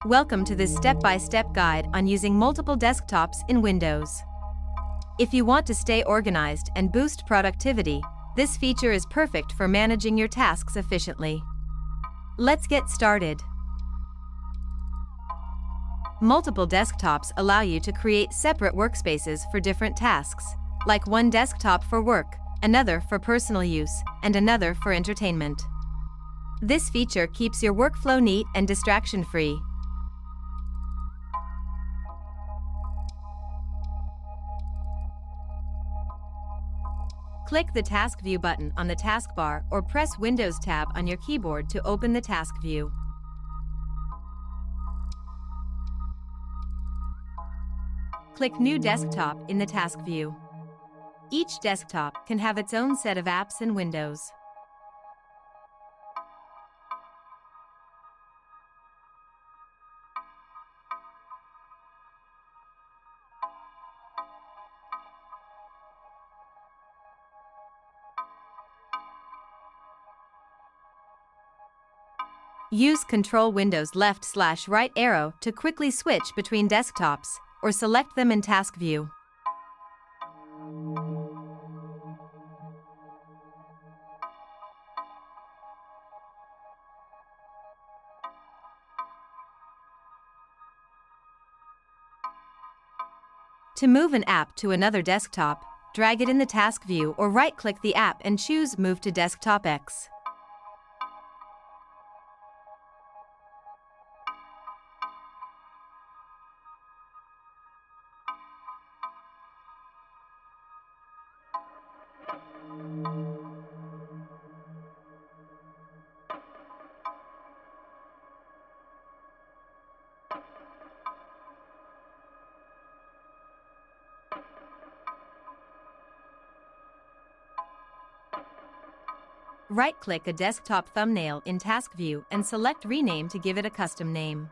Welcome to this step-by-step guide on using multiple desktops in Windows. If you want to stay organized and boost productivity, this feature is perfect for managing your tasks efficiently. Let's get started. Multiple desktops allow you to create separate workspaces for different tasks, like one desktop for work, another for personal use, and another for entertainment. This feature keeps your workflow neat and distraction-free. Click the Task View button on the taskbar or press Windows tab on your keyboard to open the task view. Click New Desktop in the task view. Each desktop can have its own set of apps and windows. Use Control Windows left/right arrow to quickly switch between desktops, or select them in Task View. To move an app to another desktop, drag it in the Task View or right-click the app and choose Move to Desktop X. Right-click a desktop thumbnail in Task View and select Rename to give it a custom name.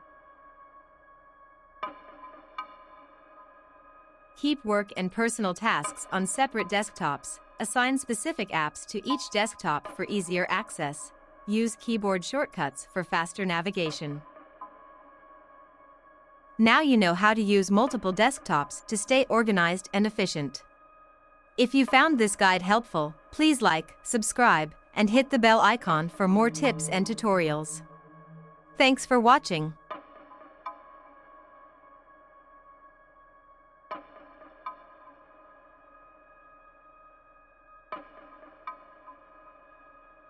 Keep work and personal tasks on separate desktops. Assign specific apps to each desktop for easier access. Use keyboard shortcuts for faster navigation. Now you know how to use multiple desktops to stay organized and efficient. If you found this guide helpful, please like, subscribe, and hit the bell icon for more tips and tutorials. Thanks for watching.